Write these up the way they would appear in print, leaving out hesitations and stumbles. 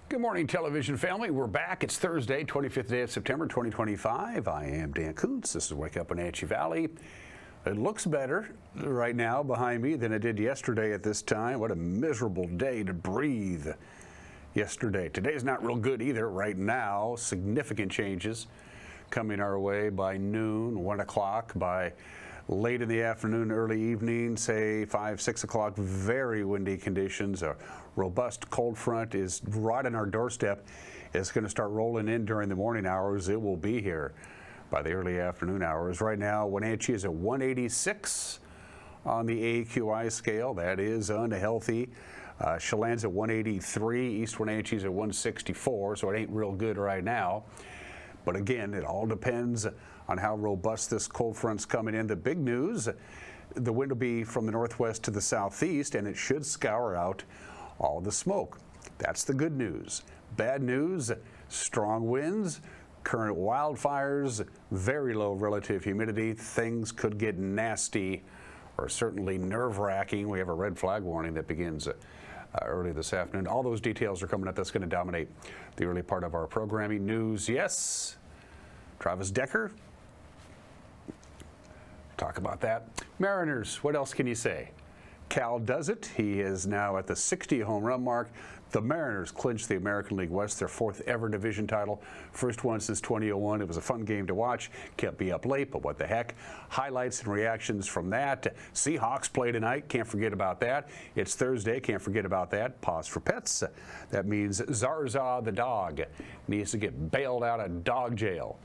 Good morning, television family. We're back. It's Thursday, 25th day of September, 2025. I am Dan Kuntz. This is Wake Up Wenatchee Valley. It looks better right now behind me than it did yesterday at this time. What a miserable day to breathe yesterday. Today's not real good either right now. Significant changes coming our way by noon, 1 o'clock, by late in the afternoon, early evening, say 5, 6 o'clock, very windy conditions. A robust cold front is right on our doorstep. It's going to start rolling in during the morning hours. It will be here by the early afternoon hours. Right now, Wenatchee is at 186 on the AQI scale. That is unhealthy. Chelan's at 183. East Wenatchee's at 164, so it ain't real good right now. But again, it all depends on how robust this cold front's coming in. The big news, the wind will be from the northwest to the southeast, and it should scour out all the smoke. That's the good news. Bad news, strong winds, current wildfires, very low relative humidity. Things could get nasty or certainly nerve-wracking. We have a red flag warning that begins early this afternoon. All those details are coming up. That's going to dominate the early part of our programming. News, yes. Travis Decker. Talk about that. Mariners, what else can you say? Cal does it. He is now at the 60 home run mark. The Mariners clinched the American League West, their 4th ever division title. First one since 2001. It was a fun game to watch. Kept me up late, but what the heck. Highlights and reactions from that. Seahawks play tonight. Can't forget about that. It's Thursday. Can't forget about that. Pause for pets. That means Zarza the dog needs to get bailed out of dog jail.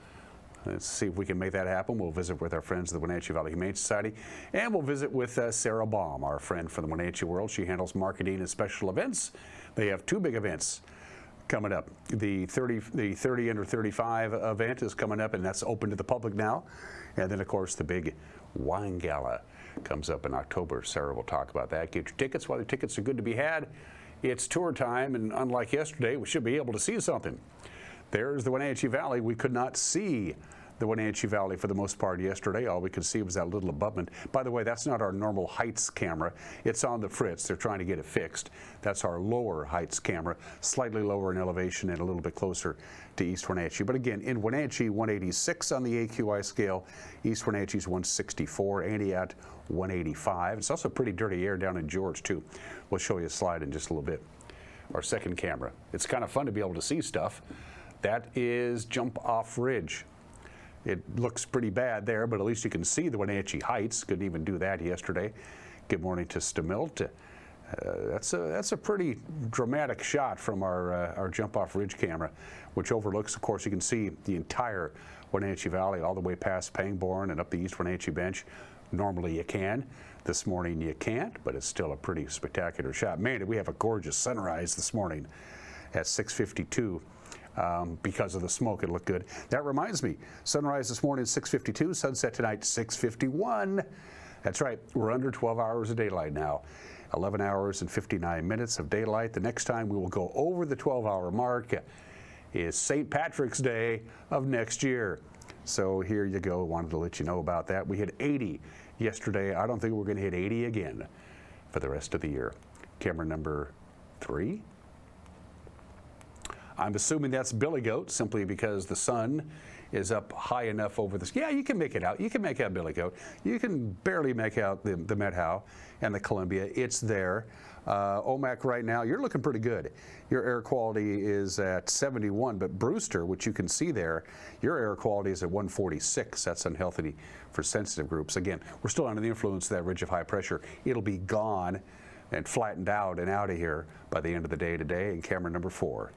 Let's see if we can make that happen. We'll visit with our friends of the Wenatchee Valley Humane Society, and we'll visit with Sarah Baum, our friend from the Wenatchee world. She handles marketing and special events. They have 2 big events coming up. The 30 under 35 event is coming up, and that's open to the public now. And then, of course, the big wine gala comes up in October. Sarah will talk about that. Get your tickets while the tickets are good to be had. It's tour time, and unlike yesterday, we should be able to see something. There's the Wenatchee Valley. We could not see the Wenatchee Valley for the most part yesterday. All we could see was that little abutment. By the way, that's not our normal heights camera. It's on the fritz. They're trying to get it fixed. That's our lower heights camera, slightly lower in elevation and a little bit closer to East Wenatchee. But again, in Wenatchee, 186 on the AQI scale. East Wenatchee's 164, Aniat 185. It's also pretty dirty air down in George, too. We'll show you a slide in just a little bit. Our second camera. It's kind of fun to be able to see stuff. That is Jump Off Ridge. It looks pretty bad there, but at least you can see the Wenatchee Heights. Couldn't even do that yesterday. Good morning to Stamilt. That's a pretty dramatic shot from our Jump Off Ridge camera, which overlooks, of course, you can see the entire Wenatchee Valley all the way past Pangbourne and up the East Wenatchee Bench. Normally you can. This morning you can't, but it's still a pretty spectacular shot. Man, did we have a gorgeous sunrise this morning at 6:52. Because of the smoke, it looked good. That reminds me, sunrise this morning 6:52, sunset tonight 6:51. That's right, we're under 12 hours of daylight now. 11 hours and 59 minutes of daylight. The next time we will go over the 12-hour mark is St. Patrick's Day of next year. So here you go. Wanted to let you know about that. We hit 80 yesterday. I don't think we're going to hit 80 again for the rest of the year. Camera number 3. I'm assuming that's Billy Goat, simply because the sun is up high enough over this. Yeah, you can make it out. You can make out Billy Goat. You can barely make out the Met How and the Columbia. It's there. OMAC right now, you're looking pretty good. Your air quality is at 71, but Brewster, which you can see there, your air quality is at 146. That's unhealthy for sensitive groups. Again, we're still under the influence of that ridge of high pressure. It'll be gone and flattened out and out of here by the end of the day today. And camera number 4.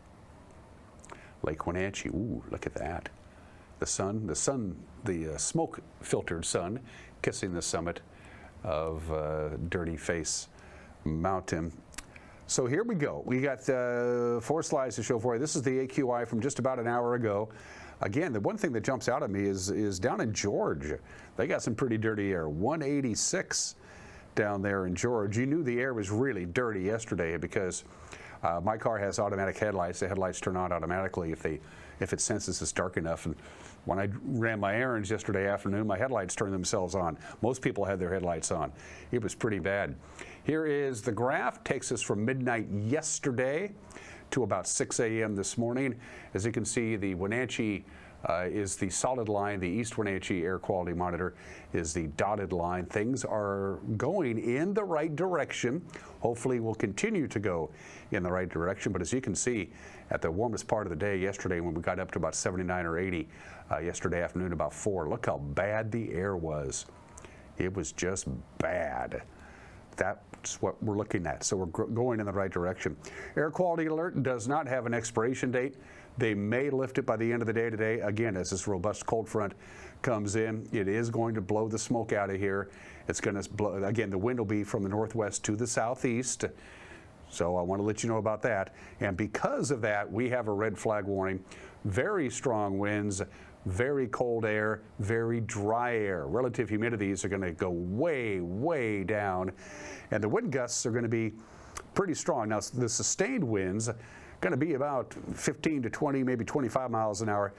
Lake Wenatchee. Ooh, look at that. The smoke-filtered sun kissing the summit of Dirty Face Mountain. So here we go. We got 4 slides to show for you. This is the AQI from just about an hour ago. Again, the one thing that jumps out at me is down in George. They got some pretty dirty air. 186 down there in George. You knew the air was really dirty yesterday because my car has automatic headlights. The headlights turn on automatically if it senses it's dark enough. And when I ran my errands yesterday afternoon, my headlights turned themselves on. Most people had their headlights on. It was pretty bad. Here is the graph. Takes us from midnight yesterday to about 6 a.m. this morning. As you can see, the Wenatchee is the solid line. The East Wenatchee air quality monitor is the dotted line. Things are going in the right direction. Hopefully we'll continue to go in the right direction. But as you can see, at the warmest part of the day yesterday, when we got up to about 79 or 80 yesterday afternoon about 4, look how bad the air was. It was just bad. That's what we're looking at. So we're going in the right direction. Air quality alert does not have an expiration date. They may lift it by the end of the day today. Again, as this robust cold front comes in, it is going to blow the smoke out of here. It's going to blow, again, the wind will be from the northwest to the southeast. So I want to let you know about that. And because of that, we have a red flag warning. Very strong winds, very cold air, very dry air. Relative humidities are going to go way, way down. And the wind gusts are going to be pretty strong. Now, the sustained winds going to be about 15 to 20, maybe 25 miles an hour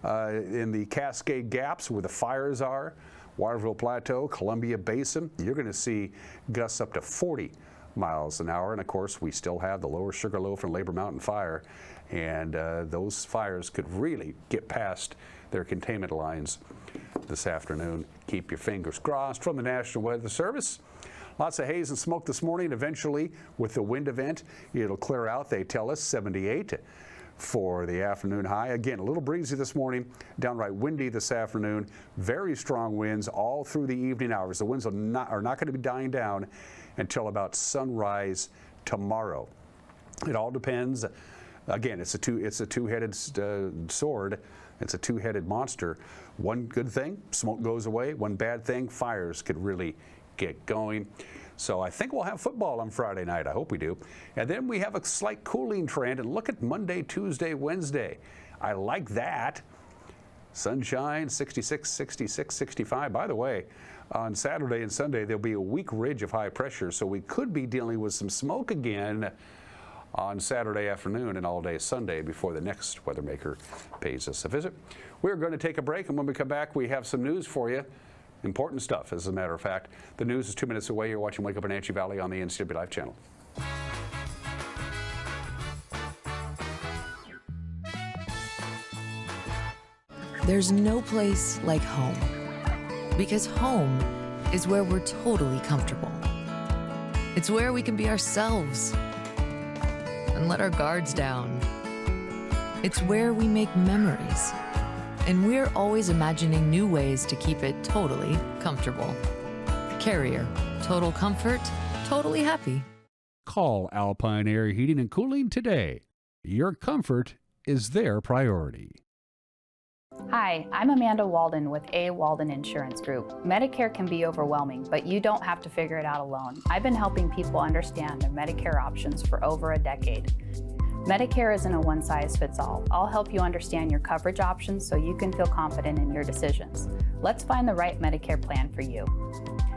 in the Cascade Gaps where the fires are, Waterville Plateau, Columbia Basin. You're going to see gusts up to 40 miles an hour. And of course, we still have the Lower Sugarloaf and Labor Mountain fire. And those fires could really get past their containment lines this afternoon. Keep your fingers crossed. From the National Weather Service, lots of haze and smoke this morning. Eventually, with the wind event, it'll clear out. They tell us 78 for the afternoon high. Again, a little breezy this morning, downright windy this afternoon. Very strong winds all through the evening hours. The winds are not going to be dying down until about sunrise tomorrow. It all depends. Again, it's a two-headed sword. It's a two-headed monster. One good thing, smoke goes away. One bad thing, fires could really get going. So I think we'll have football on Friday night. I hope we do. And then we have a slight cooling trend. And look at Monday, Tuesday, Wednesday. I like that. Sunshine, 66, 66, 65. By the way, on Saturday and Sunday, there'll be a weak ridge of high pressure. So we could be dealing with some smoke again on Saturday afternoon and all day Sunday before the next weather maker pays us a visit. We're going to take a break, and when we come back, we have some news for you. Important stuff, as a matter of fact. The news is 2 minutes away. You're watching Wake Up Wenatchee Valley on the NCWLIFE channel. There's no place like home, because home is where we're totally comfortable. It's where we can be ourselves and let our guards down. It's where we make memories, and we're always imagining new ways to keep it totally comfortable. Carrier, total comfort, totally happy. Call Alpine Air Heating and Cooling today. Your comfort is their priority. Hi, I'm Amanda Walden with A. Walden Insurance Group. Medicare can be overwhelming, but you don't have to figure it out alone. I've been helping people understand their Medicare options for over a decade. Medicare isn't a one-size-fits-all. I'll help you understand your coverage options so you can feel confident in your decisions. Let's find the right Medicare plan for you.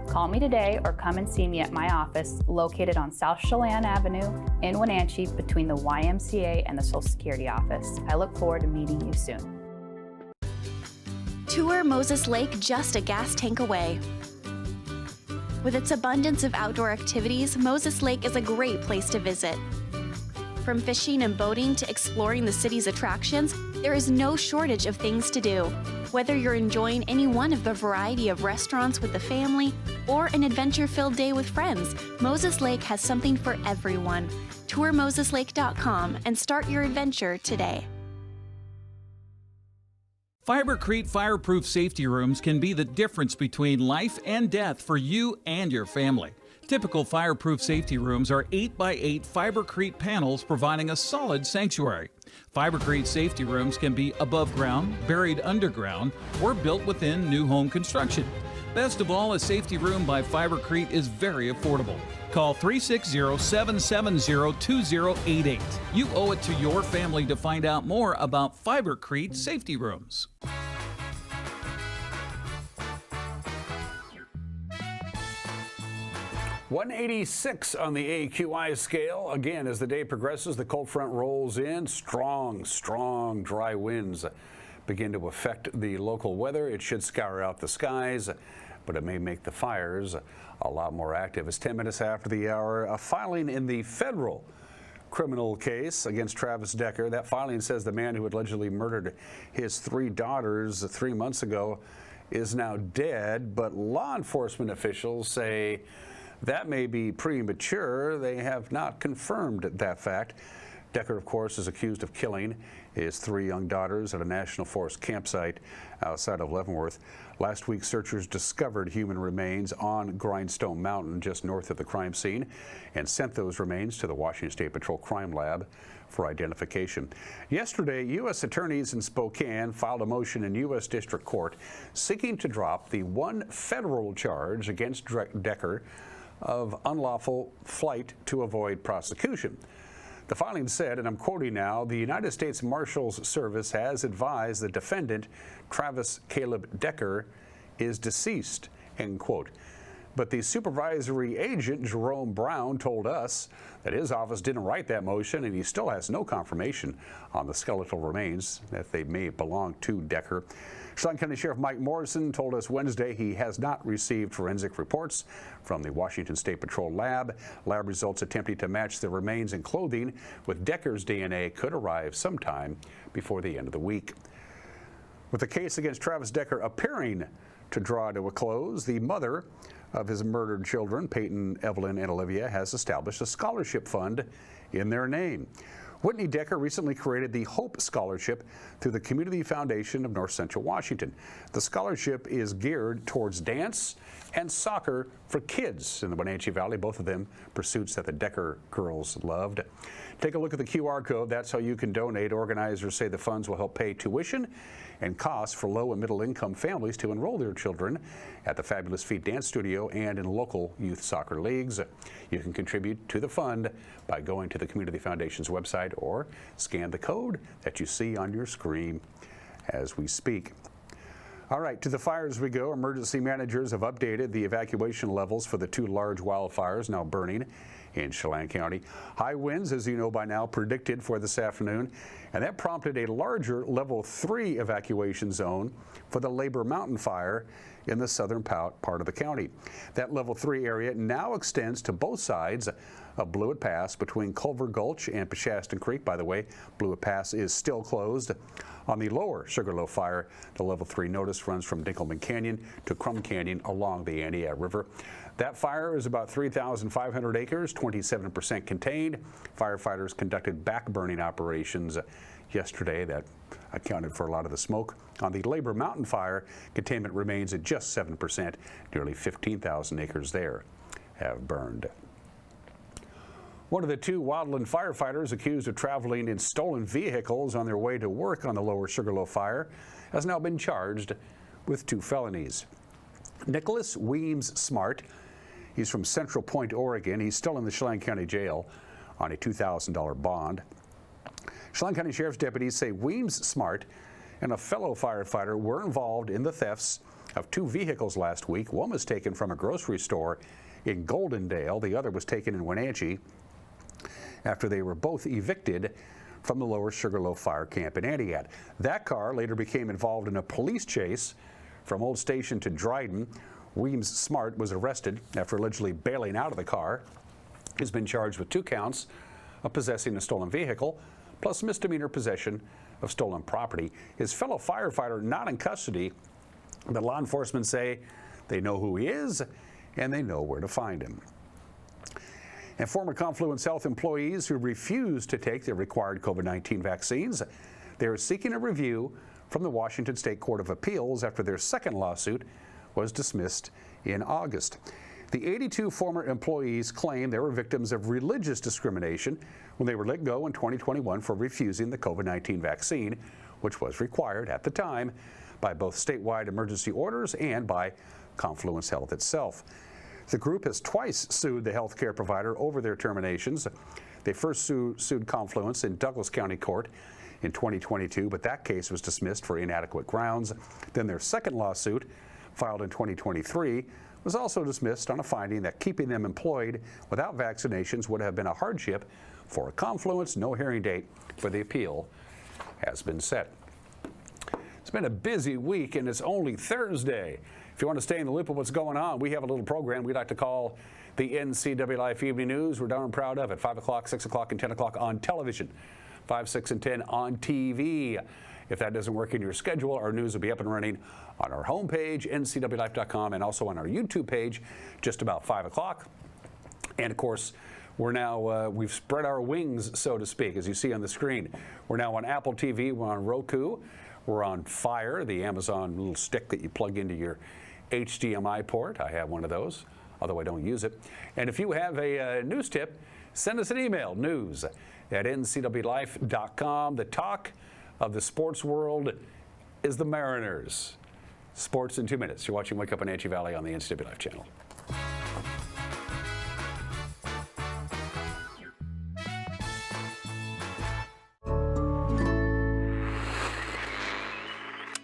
Call me today or come and see me at my office located on South Chelan Avenue in Wenatchee between the YMCA and the Social Security office. I look forward to meeting you soon. Tour Moses Lake just a gas tank away. With its abundance of outdoor activities, Moses Lake is a great place to visit. From fishing and boating to exploring the city's attractions, there is no shortage of things to do. Whether you're enjoying any one of the variety of restaurants with the family or an adventure-filled day with friends, Moses Lake has something for everyone. TourMosesLake.com and start your adventure today. Fibercrete fireproof safety rooms can be the difference between life and death for you and your family. Typical fireproof safety rooms are 8x8 Fibercrete panels providing a solid sanctuary. Fibercrete safety rooms can be above ground, buried underground, or built within new home construction. Best of all, a safety room by Fibercrete is very affordable. Call 360-770-2088. You owe it to your family to find out more about Fibercrete safety rooms. .186 on the AQI scale. Again, as the day progresses, the cold front rolls in. Strong dry winds begin to affect the local weather. It should scour out the skies, but it may make the fires a lot more active. It's 10 minutes after the hour. A filing in the federal criminal case against Travis Decker. That filing says the man who allegedly murdered his 3 daughters 3 months ago is now dead, but law enforcement officials say that may be premature. They have not confirmed that fact. Decker, of course, is accused of killing his 3 young daughters at a National Forest campsite outside of Leavenworth. Last week, searchers discovered human remains on Grindstone Mountain, just north of the crime scene, and sent those remains to the Washington State Patrol Crime Lab for identification. Yesterday, U.S. attorneys in Spokane filed a motion in U.S. District Court seeking to drop the 1 federal charge against Decker of unlawful flight to avoid prosecution. The filing said, and I'm quoting now, the United States Marshal's Service has advised the defendant, Travis Caleb Decker, is deceased, end quote. But the supervisory agent, Jerome Brown, told us that his office didn't write that motion, and he still has no confirmation on the skeletal remains that they may belong to Decker. Chelan County Sheriff Mike Morrison told us Wednesday he has not received forensic reports from the Washington State Patrol Lab. Lab results attempting to match the remains and clothing with Decker's DNA could arrive sometime before the end of the week. With the case against Travis Decker appearing to draw to a close, the mother of his murdered children, Peyton, Evelyn, and Olivia, has established a scholarship fund in their name. Whitney Decker recently created the Hope Scholarship through the Community Foundation of North Central Washington. The scholarship is geared towards dance and soccer for kids in the Wenatchee Valley, both of them pursuits that the Decker girls loved. Take a look at the QR code. That's how you can donate. Organizers say the funds will help pay tuition and costs for low and middle income families to enroll their children at the Fabulous Feet Dance Studio and in local youth soccer leagues. You can contribute to the fund by going to the Community Foundation's website or scan the code that you see on your screen as we speak. All right, to the fires we go. Emergency managers have updated the evacuation levels for the 2 large wildfires now burning in Chelan County. High winds, as you know by now, predicted for this afternoon, and that prompted a larger level 3 evacuation zone for the Labor Mountain fire in the southern part of the county. That level 3 area now extends to both sides of Blewett Pass between Culver Gulch and Peshastin Creek. By the way, Blewett Pass is still closed. On the lower Sugarloaf fire, the level 3 notice runs from Dinkelman Canyon to Crum Canyon along the Antioch River. That fire is about 3,500 acres, 27% contained. Firefighters conducted back-burning operations yesterday that accounted for a lot of the smoke. On the Labor Mountain fire, containment remains at just 7%. Nearly 15,000 acres there have burned. One of the 2 wildland firefighters accused of traveling in stolen vehicles on their way to work on the lower Sugarloaf fire has now been charged with 2 felonies. Nicholas Weems Smart, he's from Central Point, Oregon. He's still in the Chelan County Jail on a $2,000 bond. Chelan County Sheriff's deputies say Weems Smart and a fellow firefighter were involved in the thefts of 2 vehicles last week. One was taken from a grocery store in Goldendale. The other was taken in Wenatchee after they were both evicted from the lower Sugarloaf fire camp in Antioch. That car later became involved in a police chase from Old Station to Dryden. Weems Smart was arrested after allegedly bailing out of the car. He's been charged with 2 counts of possessing a stolen vehicle, plus misdemeanor possession of stolen property. His fellow firefighter not in custody, but law enforcement say they know who he is and they know where to find him. And former Confluence Health employees who refused to take their required COVID-19 vaccines, they are seeking a review from the Washington State Court of Appeals after their second lawsuit was dismissed in August. The 82 former employees claim they were victims of religious discrimination when they were let go in 2021 for refusing the COVID-19 vaccine, which was required at the time by both statewide emergency orders and by Confluence Health itself. The group has twice sued the healthcare provider over their terminations. They first sued Confluence in Douglas County Court in 2022, but that case was dismissed for inadequate grounds. Then their second lawsuit, filed in 2023, was also dismissed on a finding that keeping them employed without vaccinations would have been a hardship for Confluence. No hearing date for the appeal has been set. It's been a busy week and it's only Thursday. If you want to stay in the loop of what's going on, we have a little program we like to call the NCWLIFE Evening News. We're darn proud of it. 5 o'clock, 6 o'clock, and 10 o'clock on television. 5, 6, and 10 on TV. If that doesn't work in your schedule, our news will be up and running on our homepage, ncwlife.com, and also on our YouTube page just about 5 o'clock. And of course, we're now, we've spread our wings, so to speak, as you see on the screen. We're now on Apple TV, we're on Roku, we're on Fire, the Amazon little stick that you plug into your HDMI port. I have one of those, although I don't use it. And if you have a news tip, send us an email, news@ncwlife.com. The talk of the sports world is the Mariners. Sports in 2 minutes. You're watching Wake Up Wenatchee Valley on the NCWLIFE channel.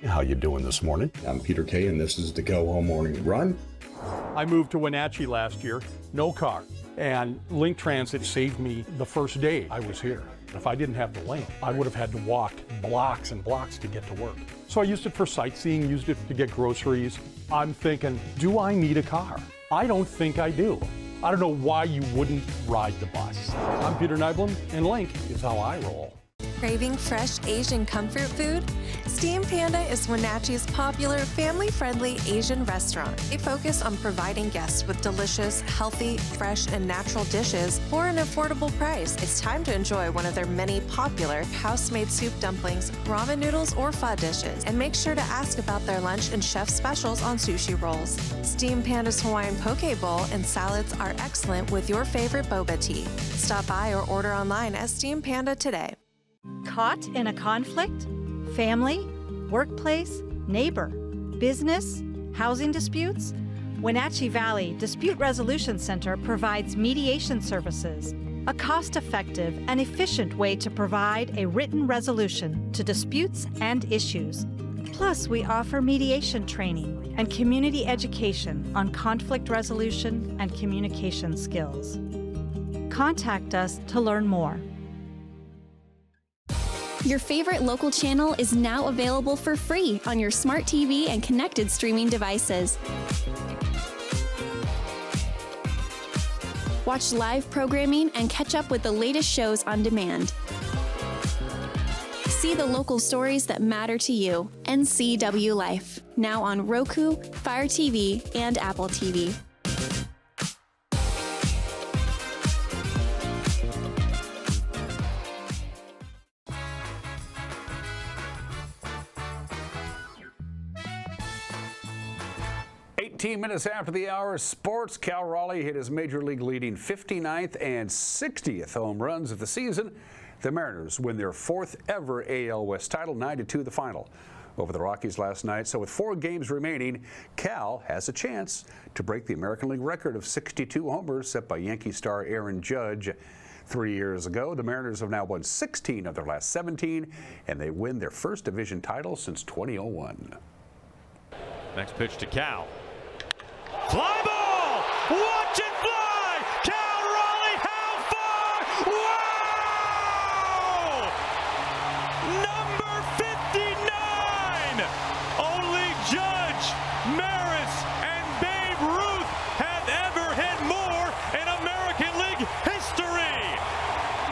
How you doing this morning? I'm Peter Kay, and this is the Go Home Morning Run. I moved to Wenatchee last year, no car, and Link Transit saved me the first day I was here. If I didn't have the link, I would have had to walk blocks and blocks to get to work. So I used it for sightseeing, used it to get groceries. I'm thinking, do I need a car? I don't think I do. I don't know why you wouldn't ride the bus. I'm Peter Nyblom, and Link is how I roll. Craving fresh Asian comfort food? Steam Panda is Wenatchee's popular, family-friendly Asian restaurant. They focus on providing guests with delicious, healthy, fresh, and natural dishes for an affordable price. It's time to enjoy one of their many popular house-made soup dumplings, ramen noodles, or pho dishes. And make sure to ask about their lunch and chef specials on sushi rolls. Steam Panda's Hawaiian poke bowl and salads are excellent with your favorite boba tea. Stop by or order online at Steam Panda today. Caught in a conflict? Family, workplace, neighbor, business, housing disputes? Wenatchee Valley Dispute Resolution Center provides mediation services, a cost-effective and efficient way to provide a written resolution to disputes and issues. Plus, we offer mediation training and community education on conflict resolution and communication skills. Contact us to learn more. Your favorite local channel is now available for free on your smart TV and connected streaming devices. Watch live programming and catch up with the latest shows on demand. See the local stories that matter to you. NCWLIFE, now on Roku, Fire TV, and Apple TV. Minutes after the hour, sports. Cal Raleigh hit his major league leading 59th and 60th home runs of the season. The Mariners win their 4th ever AL West title, 9-2 the final over the Rockies last night. So with 4 games remaining, Cal has a chance to break the American League record of 62 homers set by Yankee star Aaron Judge 3 years ago. The Mariners have now won 16 of their last 17, and they win their first division title since 2001. Next pitch to Cal. Fly ball! Watch it fly! Cal Raleigh, how far? Wow! Number 59! Only Judge, Maris, and Babe Ruth have ever hit more in American League history!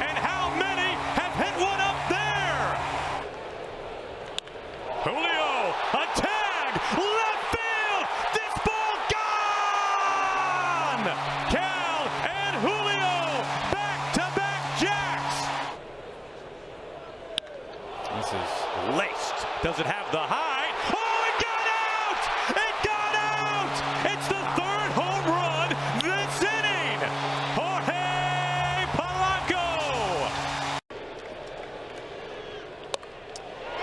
And how many have hit one up there? Julio, a tag! Left field! This ball gone! Cal and Julio back-to-back jacks. This is laced. Does it have the height? Oh, it got out! It got out! It's the 3rd home run this inning. Jorge Polanco.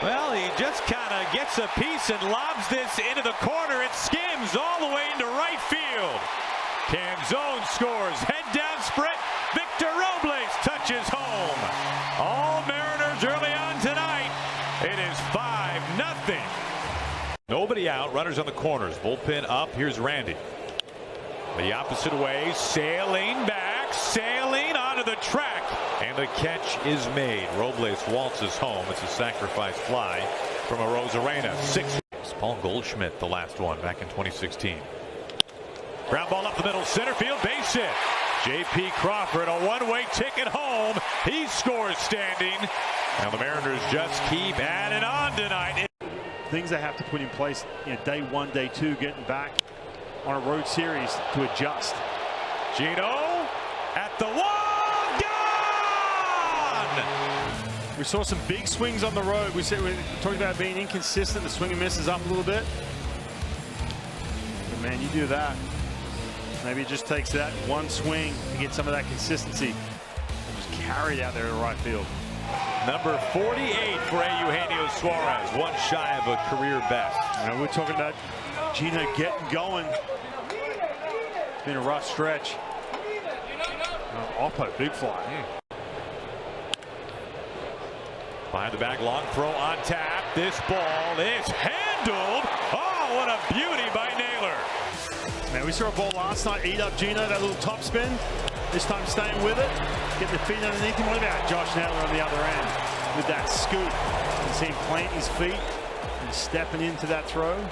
Well, he just kind of gets a piece and lobs this into the corner. It skims all the way into right field. Canzone scores. Head down sprint. Victor Robles touches home. All Mariners early on tonight. It is 5-0. Nobody out. Runners on the corners. Bullpen up. Here's Randy. The opposite way. Sailing back. Sailing onto the track. And the catch is made. Robles waltzes home. It's a sacrifice fly from Arozarena. 6. Paul Goldschmidt, the last one back in 2016. Ground ball up the middle, center field, base hit. J.P. Crawford, a one-way ticket home. He scores standing. Now the Mariners just keep adding on tonight. Things they have to put in place, day one, day two, getting back on a road series to adjust. Gino at the wall, gone! We saw some big swings on the road. We talked about being inconsistent. The swing and miss is up a little bit. But man, you do that. Maybe it just takes that one swing to get some of that consistency. And just carried out there in right field. Number 48 for Eugenio Suarez, one shy of a career best. We're talking about Gino getting going. It's been a rough stretch. Oppo, big fly. Behind the back, long throw on tap. This ball is handled. Oh, what a beauty by Naylor. Man, we saw a ball last night eat up Gino, that little top spin. This time staying with it, get the feet underneath him. What about Josh Naylor on the other end with that scoop? You can see him plant his feet and stepping into that throw. A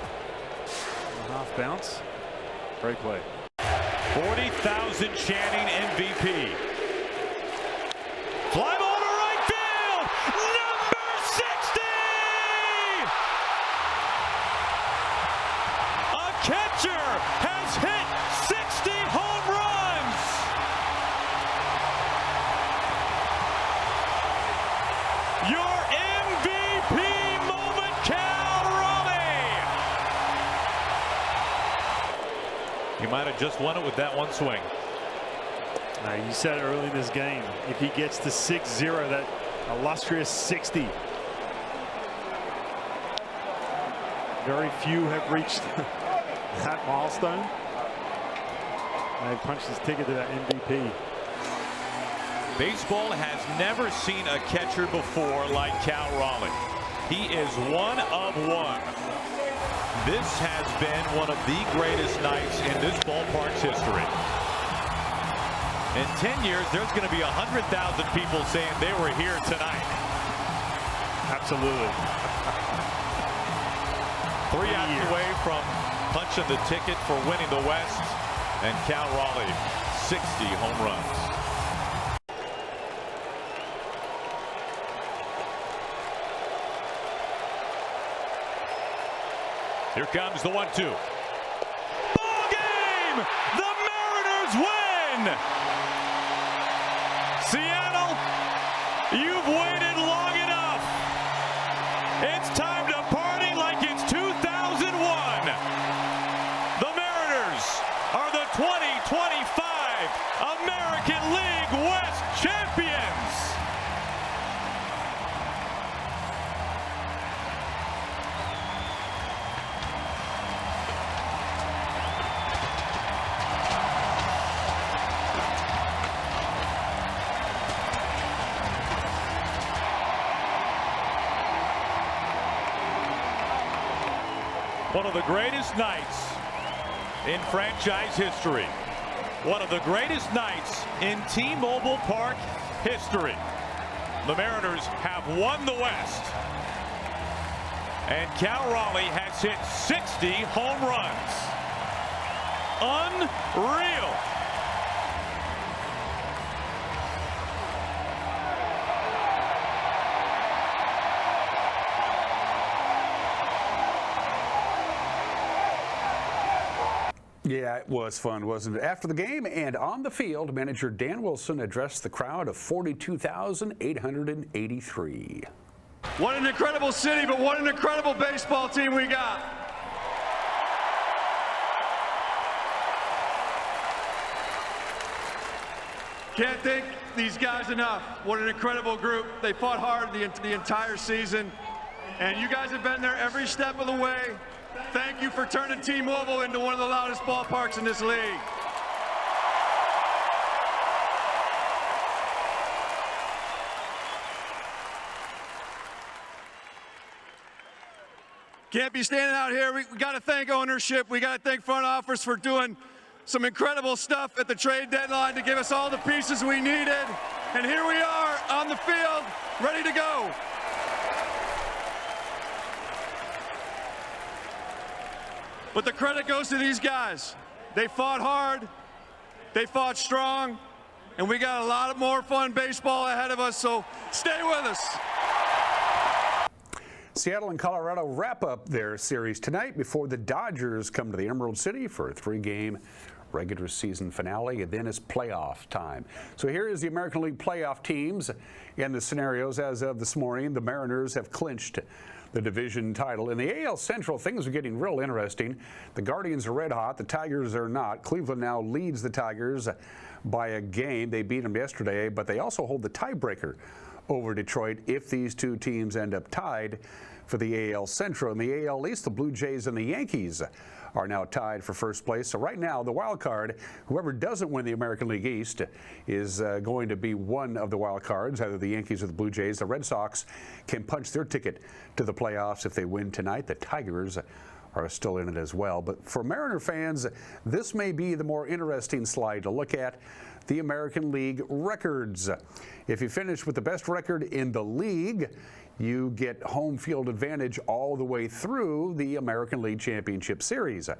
half bounce. Great play. 40,000 chanting MVP. Fly ball to right field. Number 60. A catcher has hit 60 home runs. Your MVP moment, Cal Raleigh. He might have just won it with that one swing. You said it early in this game. If he gets to 6-0, that illustrious 60. Very few have reached that milestone. They punched his ticket to that MVP. Baseball has never seen a catcher before like Cal Raleigh. He is one of one. This has been one of the greatest nights in this ballpark's history. In 10 years, there's going to be 100,000 people saying they were here tonight. Absolutely. 3 outs away from punching the ticket for winning the West, and Cal Raleigh, 60 home runs. Here comes the 1-2. Ball game! The Mariners win! Seattle, you've waited long enough. It's time to party like it's 2001. The Mariners are the 2025 American League West champions. One of the greatest nights in franchise history. One of the greatest nights in T-Mobile Park history. The Mariners have won the West. And Cal Raleigh has hit 60 home runs. Unreal. Yeah, it was fun, wasn't it? After the game and on the field, manager Dan Wilson addressed the crowd of 42,883. What an incredible city, but what an incredible baseball team we got. Can't thank these guys enough. What an incredible group. They fought hard the entire season, and you guys have been there every step of the way. Thank you for turning T-Mobile into one of the loudest ballparks in this league. Can't be standing out here. We got to thank ownership. We got to thank front office for doing some incredible stuff at the trade deadline to give us all the pieces we needed. And here we are on the field, ready to go. But the credit goes to these guys. They fought hard, they fought strong, and we got a lot more fun baseball ahead of us, so stay with us. Seattle and Colorado wrap up their series tonight before the Dodgers come to the Emerald City for a 3-game regular season finale, and then it's playoff time. So here is the American League playoff teams and the scenarios as of this morning. The Mariners have clinched the division title. In the AL Central, things are getting real interesting. The Guardians are red hot. The Tigers are not. Cleveland now leads the Tigers by a game. They beat them yesterday, but they also hold the tiebreaker over Detroit if these two teams end up tied for the AL Central. In the AL East, the Blue Jays and the Yankees are now tied for first place. So right now, the wild card, whoever doesn't win the American League East is going to be one of the wild cards, either the Yankees or the Blue Jays. The Red Sox can punch their ticket to the playoffs if they win tonight. The Tigers are still in it as well. But for Mariner fans, this may be the more interesting slide to look at. The American League records. If you finish with the best record in the league, you get home field advantage all the way through the American League Championship Series.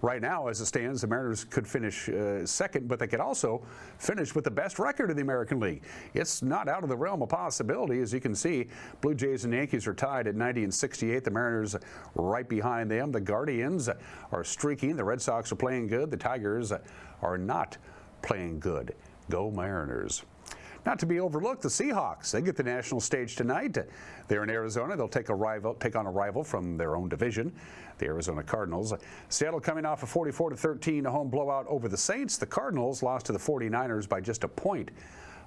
Right now, as it stands, the Mariners could finish second, but they could also finish with the best record in the American League. It's not out of the realm of possibility. As you can see, Blue Jays and Yankees are tied at 90 and 68. The Mariners right behind them. The Guardians are streaking. The Red Sox are playing good. The Tigers are not playing good. Go Mariners. Not to be overlooked, the Seahawks. They get the national stage tonight. They're in Arizona. They'll take on a rival from their own division, the Arizona Cardinals. Seattle coming off a 44-13 home blowout over the Saints. The Cardinals lost to the 49ers by just a point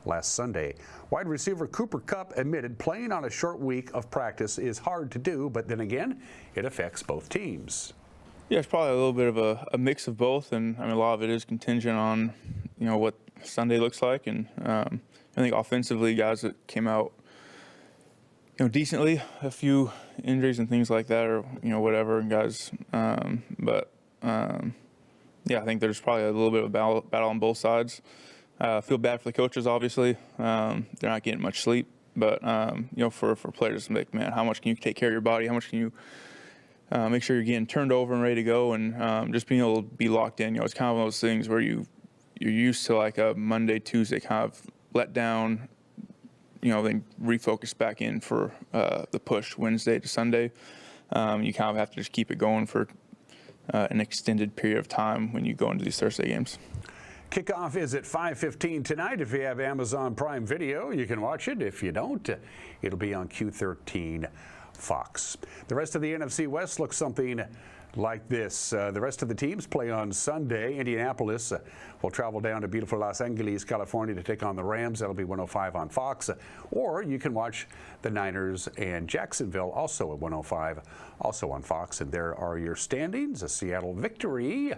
last Sunday. Wide receiver Cooper Kupp admitted playing on a short week of practice is hard to do, but then again, it affects both teams. Yeah, it's probably a little bit of a mix of both, and I mean a lot of it is contingent on what Sunday looks like, and I think offensively, guys that came out decently, a few injuries and things like that, or whatever, and guys. Yeah, I think there's probably a little bit of a battle on both sides. I feel bad for the coaches, obviously. They're not getting much sleep, but for players, like, man, how much can you take care of your body? How much can you make sure you're getting turned over and ready to go, and just being able to be locked in. It's kind of one of those things where you're used to like a Monday, Tuesday kind of let down, then refocus back in for the push Wednesday to Sunday. You kind of have to just keep it going for an extended period of time when you go into these Thursday games. Kickoff is at 5:15 tonight. If you have Amazon Prime Video, you can watch it. If you don't, it'll be on Q13 Fox. The rest of the NFC West looks something like this. The rest of the teams play on Sunday. Indianapolis will travel down to beautiful Los Angeles, California to take on the Rams. That'll be 105 on Fox. Or you can watch the Niners and Jacksonville also at 105, also on Fox. And there are your standings. A Seattle victory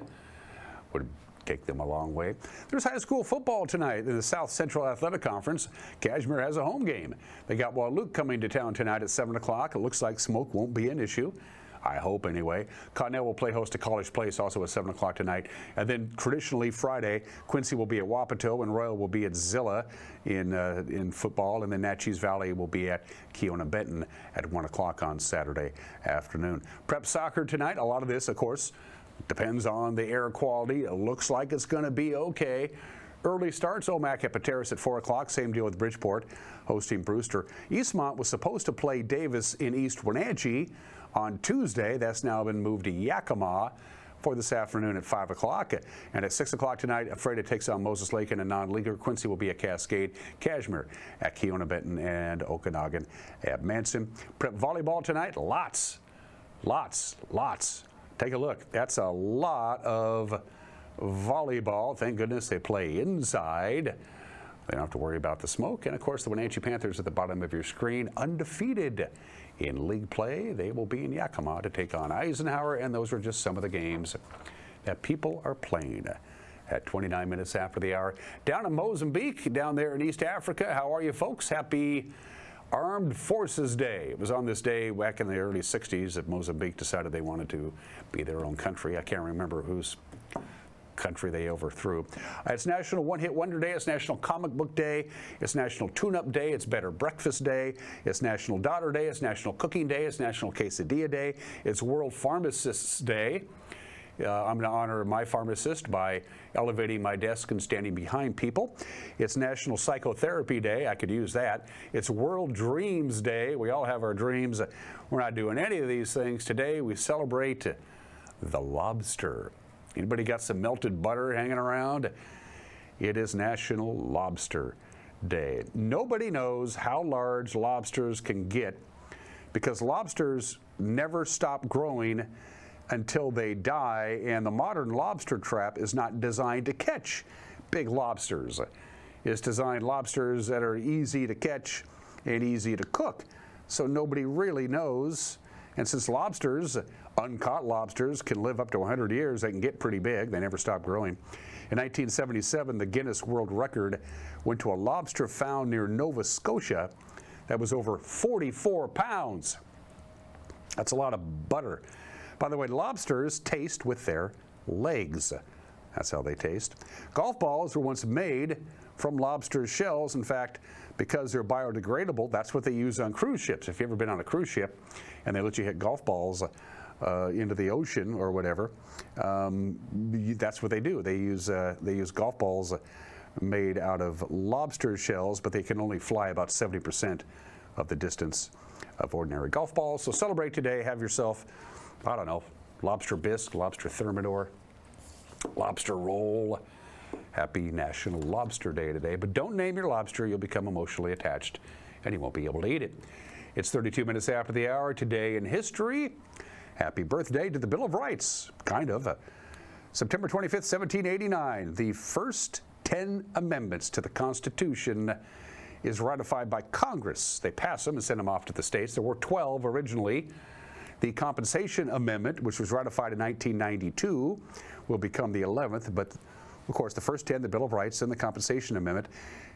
would take them a long way. There's high school football tonight in the South Central Athletic Conference. Cashmere has a home game. They got Wahluke coming to town tonight at 7 o'clock. It looks like smoke won't be an issue. I hope anyway. Cottonelle will play host to College Place also at 7 o'clock tonight. And then traditionally Friday, Quincy will be at Wapato and Royal will be at Zilla in football. And then Natchez Valley will be at Keona Benton at 1 o'clock on Saturday afternoon. Prep soccer tonight. A lot of this, of course, depends on the air quality. It looks like it's going to be okay. Early starts, Omak at Pateros at 4 o'clock. Same deal with Bridgeport hosting Brewster. Eastmont was supposed to play Davis in East Wenatchee on Tuesday. That's now been moved to Yakima for this afternoon at 5 o'clock. And at 6 o'clock tonight, Freda takes on Moses Lake in a non-leaguer. Quincy will be at Cascade. Cashmere at Keona Benton and Okanagan at Manson. Prep volleyball tonight. Lots. Take a look. That's a lot of volleyball. Thank goodness they play inside. They don't have to worry about the smoke. And of course, the Wenatchee Panthers at the bottom of your screen, undefeated in league play. They will be in Yakima to take on Eisenhower. And those are just some of the games that people are playing at 29 minutes after the hour. Down in Mozambique, down there in East Africa. How are you folks? Happy Armed Forces Day. It was on this day back in the early 60s that Mozambique decided they wanted to be their own country. I can't remember whose country they overthrew. It's National One Hit Wonder Day. It's National Comic Book Day. It's National Tune-Up Day. It's Better Breakfast Day. It's National Daughter Day. It's National Cooking Day. It's National Quesadilla Day. It's World Pharmacists Day. I'm going to honor my pharmacist by elevating my desk and standing behind people. It's National Psychotherapy Day. I could use that. It's World Dreams Day. We all have our dreams. We're not doing any of these things today. We celebrate the lobster. Anybody got some melted butter hanging around? It is National Lobster Day. Nobody knows how large lobsters can get because lobsters never stop growing until they die, and the modern lobster trap is not designed to catch big lobsters. It's designed lobsters that are easy to catch and easy to cook. So nobody really knows. And since lobsters, uncaught lobsters, can live up to 100 years, they can get pretty big. They never stop growing. In 1977, the Guinness World Record went to a lobster found near Nova Scotia that was over 44 pounds. That's a lot of butter. By the way, lobsters taste with their legs. That's how they taste. Golf balls were once made from lobster shells. In fact, because they're biodegradable, that's what they use on cruise ships. If you've ever been on a cruise ship and they let you hit golf balls into the ocean or whatever, that's what they do. They use golf balls made out of lobster shells, but they can only fly about 70% of the distance of ordinary golf balls. So celebrate today. Have yourself, I don't know, lobster bisque, lobster thermidor, lobster roll. Happy National Lobster Day today. But don't name your lobster. You'll become emotionally attached and you won't be able to eat it. It's 32 minutes after the hour. Today in history. Happy birthday to the Bill of Rights. Kind of. September 25th, 1789. The first 10 amendments to the Constitution is ratified by Congress. They pass them and send them off to the states. There were 12 originally. The Compensation Amendment, which was ratified in 1992, will become the 11th, but of course the first 10, the Bill of Rights and the Compensation Amendment,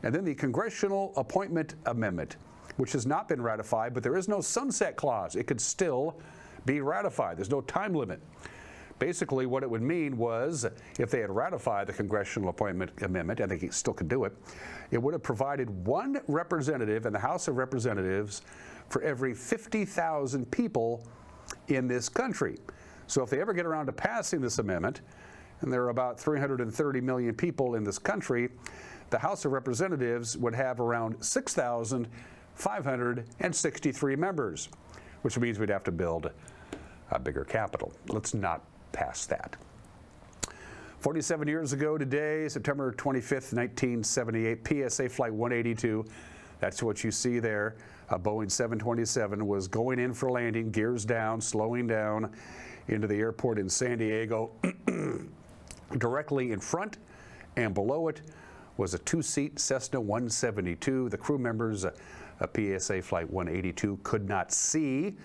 and then the Congressional Appointment Amendment, which has not been ratified, but there is no sunset clause. It could still be ratified. There's no time limit. Basically, what it would mean was if they had ratified the Congressional Appointment Amendment, and they still could do it, it would have provided one representative in the House of Representatives for every 50,000 people in this country. So if they ever get around to passing this amendment, and there are about 330 million people in this country, the House of Representatives would have around 6,563 members, which means we'd have to build a bigger Capitol. Let's not pass that. 47 years ago today, September 25th, 1978, PSA Flight 182, that's what you see there. A Boeing 727 was going in for landing, gears down, slowing down into the airport in San Diego. Directly in front and below it was a two-seat Cessna 172. The crew members of PSA Flight 182 could not see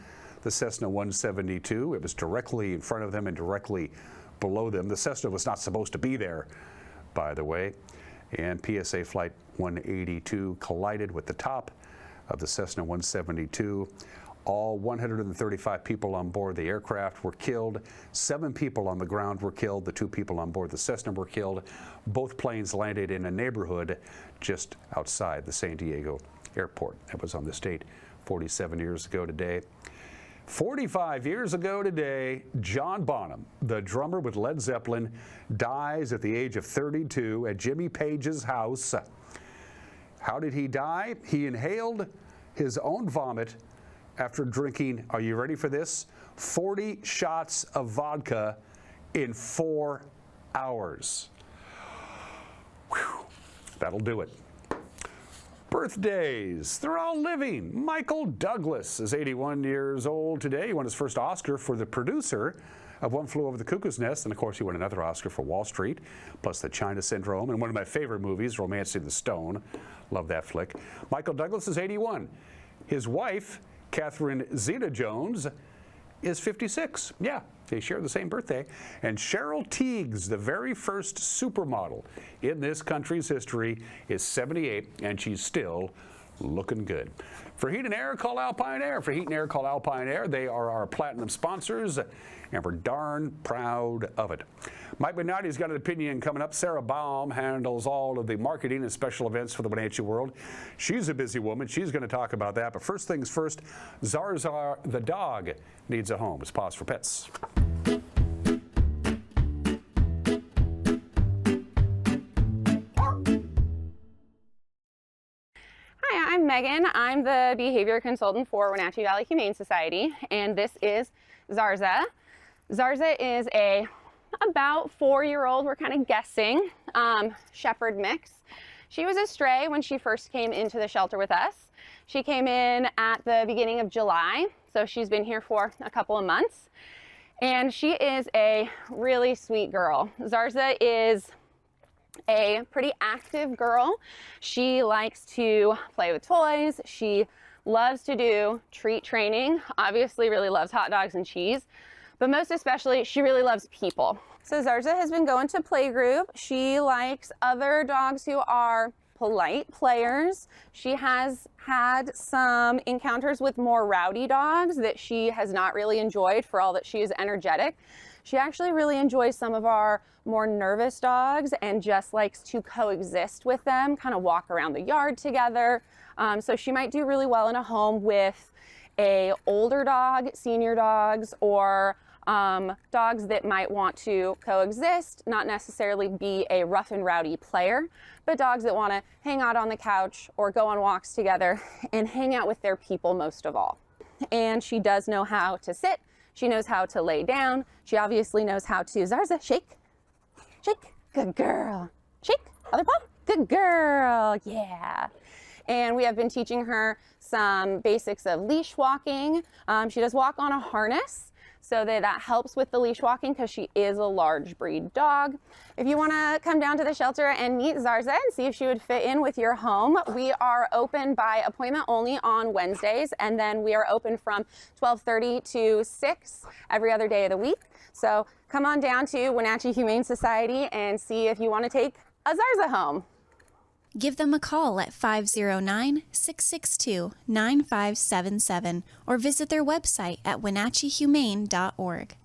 the Cessna 172. It was directly in front of them and directly below them. The Cessna was not supposed to be there, by the way. And PSA Flight 182 collided with the top of the Cessna 172. All 135 people on board the aircraft were killed. 7 people on the ground were killed. The 2 people on board the Cessna were killed. Both planes landed in a neighborhood just outside the San Diego airport. That was on this date 47 years ago today. 45 years ago today, John Bonham, the drummer with Led Zeppelin, dies at the age of 32 at Jimmy Page's house. How did he die? He inhaled his own vomit after drinking, are you ready for this? 40 shots of vodka in 4 hours. Whew, that'll do it. Birthdays, they're all living. Michael Douglas is 81 years old today. He won his first Oscar for the producer of One Flew Over the Cuckoo's Nest, and of course he won another Oscar for Wall Street, plus The China Syndrome, and one of my favorite movies, Romancing the Stone. Love that flick. Michael Douglas is 81. His wife, Catherine Zeta-Jones, is 56. Yeah, they share the same birthday. And Cheryl Tiegs, the very first supermodel in this country's history, is 78, and she's still looking good. For heat and air, call Alpine Air. For heat and air, call Alpine Air. They are our platinum sponsors, and we're darn proud of it. Mike Benatti's got an opinion coming up. Sarah Baum handles all of the marketing and special events for the Wenatchee World. She's a busy woman. She's going to talk about that. But first things first, Zarzar the dog needs a home. It's Pause for Pets. I'm Megan. I'm the behavior consultant for Wenatchee Valley Humane Society, and this is Zarza. Zarza is about 4-year-old, we're kind of guessing, shepherd mix. She was a stray when she first came into the shelter with us. She came in at the beginning of July, so she's been here for a couple of months. And she is a really sweet girl. Zarza is a pretty active girl. She likes to play with toys. She loves to do treat training, obviously really loves hot dogs and cheese, but most especially, she really loves people. So Zarza has been going to playgroup. She likes other dogs who are polite players. She has had some encounters with more rowdy dogs that she has not really enjoyed for all that she is energetic. She actually really enjoys some of our more nervous dogs and just likes to coexist with them, kind of walk around the yard together. So she might do really well in a home with a older dog, senior dogs, or dogs that might want to coexist, not necessarily be a rough and rowdy player, but dogs that want to hang out on the couch or go on walks together and hang out with their people most of all. And she does know how to sit. She knows how to lay down. She obviously knows how to, Zarza, shake, shake, good girl. Shake, other paw, good girl, yeah. And we have been teaching her some basics of leash walking. She does walk on a harness, so that helps with the leash walking because she is a large breed dog. If you want to come down to the shelter and meet Zarza and see if she would fit in with your home, we are open by appointment only on Wednesdays, and then we are open from 12:30 to 6 every other day of the week. So come on down to Wenatchee Humane Society and see if you want to take a Zarza home. Give them a call at 509-662-9577 or visit their website at wenatcheehumane.org.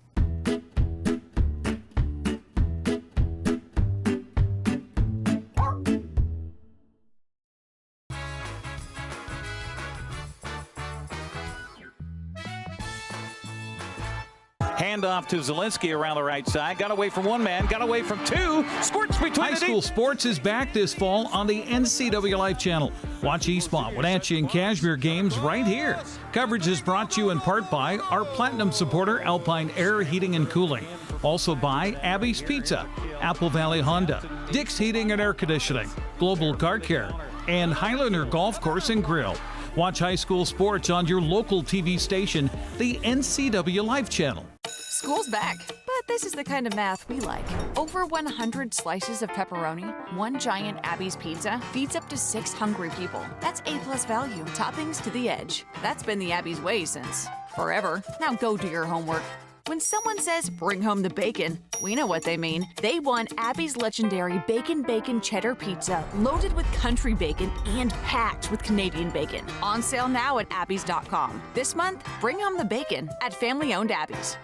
Hand off to Zielinski around the right side. Got away from one man, got away from two. Squirts between High school sports is back this fall on the NCWLIFE channel. Watch Eastmont, Wenatchee, and Cashmere games right here. Coverage is brought to you in part by our platinum supporter, Alpine Air Heating and Cooling. Also by Abby's Pizza, Apple Valley Honda, Dick's Heating and Air Conditioning, Global Car Care, and Highlander Golf Course and Grill. Watch high school sports on your local TV station, the NCWLIFE channel. School's back, but this is the kind of math we like. Over 100 slices of pepperoni, one giant Abby's Pizza feeds up to 6 hungry people. That's A+ value, toppings to the edge. That's been the Abby's way since forever. Now go do your homework. When someone says, bring home the bacon, we know what they mean. They want Abby's legendary Bacon Cheddar Pizza, loaded with country bacon and packed with Canadian bacon. On sale now at abbys.com. This month, bring home the bacon at family-owned Abby's.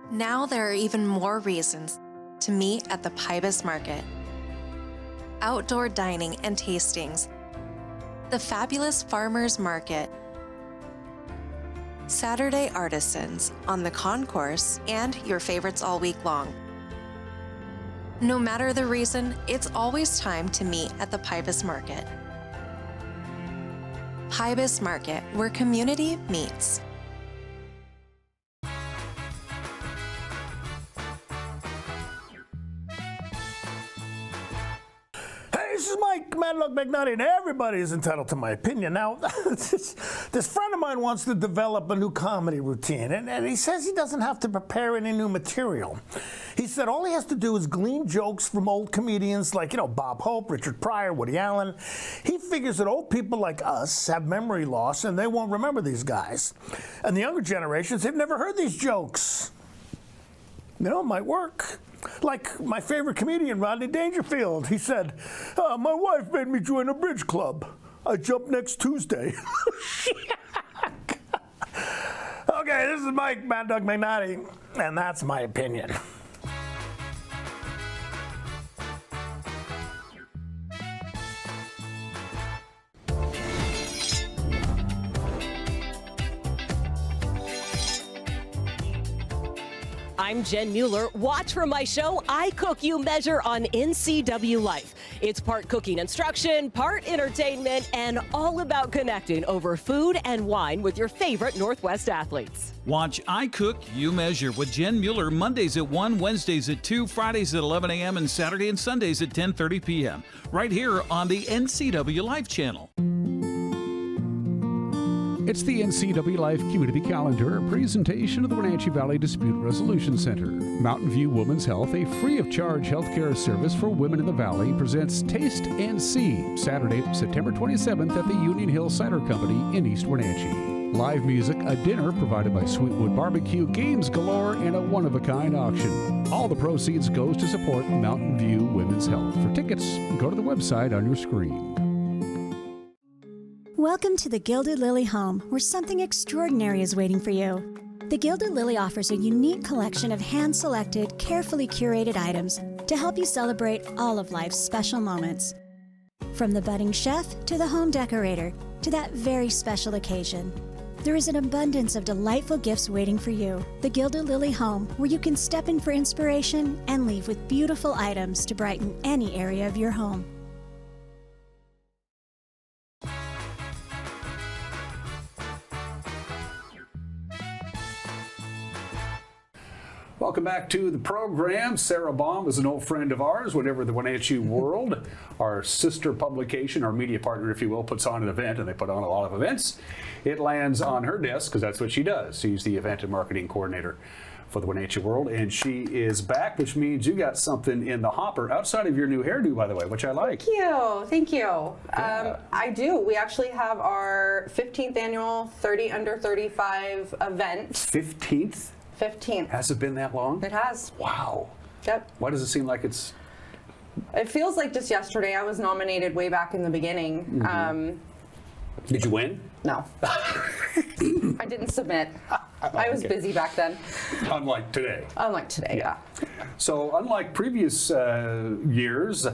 Now there are even more reasons to meet at the Pybus Market. Outdoor dining and tastings, the fabulous Farmers Market, Saturday artisans on the concourse, and your favorites all week long. No matter the reason, it's always time to meet at the Pybus Market. Pybus Market, where community meets. This is Mike Mad Dog McNutty, and everybody is entitled to my opinion. Now, this friend of mine wants to develop a new comedy routine, and he says he doesn't have to prepare any new material. He said all he has to do is glean jokes from old comedians like, Bob Hope, Richard Pryor, Woody Allen. He figures that old people like us have memory loss, and they won't remember these guys. And the younger generations, they've never heard these jokes. It might work. Like my favorite comedian, Rodney Dangerfield. He said, my wife made me join a bridge club. I jump next Tuesday. Okay, this is Mike Mad Dog McNutty, and that's my opinion. I'm Jen Mueller. Watch for my show, I Cook, You Measure on NCWLIFE. It's part cooking instruction, part entertainment, and all about connecting over food and wine with your favorite Northwest athletes. Watch I Cook, You Measure with Jen Mueller Mondays at 1, Wednesdays at 2, Fridays at 11 a.m., and Saturday and Sundays at 10:30 p.m. right here on the NCWLIFE channel. It's the NCWLIFE Community Calendar, a presentation of the Wenatchee Valley Dispute Resolution Center. Mountain View Women's Health, a free-of-charge healthcare service for women in the Valley, presents Taste and See, Saturday, September 27th at the Union Hill Cider Company in East Wenatchee. Live music, a dinner provided by Sweetwood Barbecue, games galore, and a one-of-a-kind auction. All the proceeds goes to support Mountain View Women's Health. For tickets, go to the website on your screen. Welcome to the Gilded Lily home, where something extraordinary is waiting for you. The Gilded Lily offers a unique collection of hand-selected, carefully curated items to help you celebrate all of life's special moments. From the budding chef to the home decorator to that very special occasion, there is an abundance of delightful gifts waiting for you. The Gilded Lily home, where you can step in for inspiration and leave with beautiful items to brighten any area of your home. Welcome back to the program. Sarah Baum is an old friend of ours. Whenever the Wenatchee World, our sister publication, our media partner, if you will, puts on an event, and they put on a lot of events, it lands on her desk because that's what she does. She's the event and marketing coordinator for the Wenatchee World, and she is back, which means you got something in the hopper outside of your new hairdo, by the way, which I like. Thank you. Yeah. I do. We actually have our 15th annual 30 under 35 event. 15th? 15th. Has it been that long? It has. Wow. Yep. Why does it seem like it's... It feels like just yesterday. I was nominated way back in the beginning. Mm-hmm. Did you win? No. I didn't submit. I was busy back then. Unlike today. Unlike today, yeah. So unlike previous years,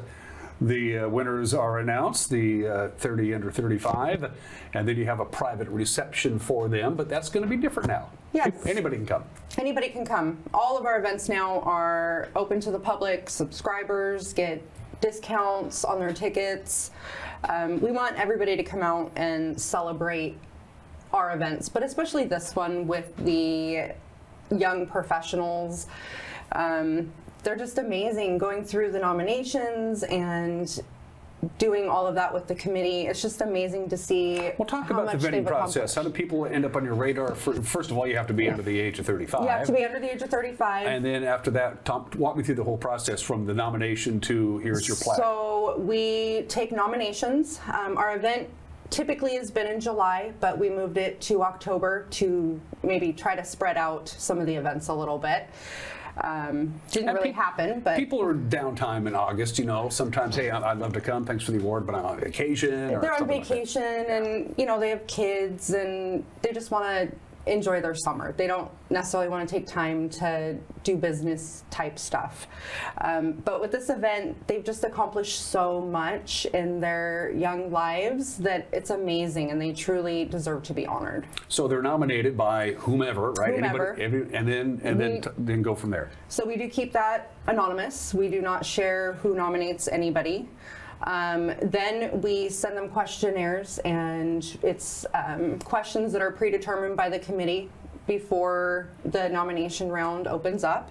the winners are announced, the 30 under 35, and then you have a private reception for them, but that's going to be different now. Yes. Anybody can come. Anybody can come. All of our events now are open to the public. Subscribers get discounts on their tickets. We want everybody to come out and celebrate our events, but especially this one with the young professionals. They're just amazing going through the nominations and doing all of that with the committee. It's just amazing to see. Well, talk about the vetting process. How do people end up on your radar? First of all, you have to be under the age of 35. You have to be under the age of 35. And then after that, walk me through the whole process from the nomination to here's your plaque. So we take nominations. Our event typically has been in July, but we moved it to October to maybe try to spread out some of the events a little bit. Didn't really happen, but people are downtime in August. You know, sometimes, hey, I'd love to come, thanks for the award, but I'm on vacation. They're on vacation, and you know they have kids, and they just want to enjoy their summer. They don't necessarily want to take time to do business type stuff. But with this event, they've just accomplished so much in their young lives that it's amazing, and they truly deserve to be honored. So they're nominated by whomever, right? Whomever. Then go from there. So we do keep that anonymous. We do not share who nominates anybody. Then we send them questionnaires, and it's questions that are predetermined by the committee before the nomination round opens up,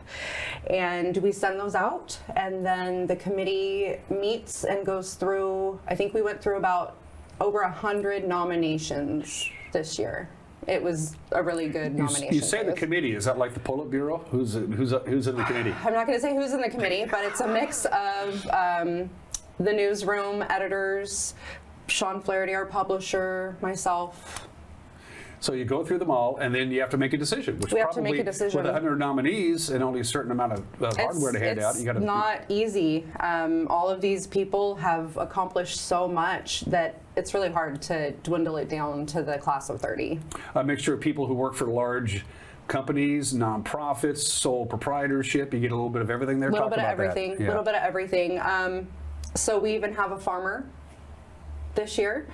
and we send those out, and then the committee meets and goes through. I think we went through about over 100 nominations this year. It was a really good nomination. You say the committee, is that like the Politburo? Who's in the committee? I'm not going to say who's in the committee, but it's a mix of the newsroom editors, Sean Flaherty, our publisher, myself. So you go through them all, and then you have to make a decision. Which we have to make a decision. With 100 nominees and only a certain amount of hardware to hand out, you got to. It's not easy. All of these people have accomplished so much that it's really hard to dwindle it down to the class of 30. A mixture of people who work for large companies, nonprofits, sole proprietorship. You get a little bit of everything there. A little bit of everything. A little bit of everything. So we even have a farmer this year.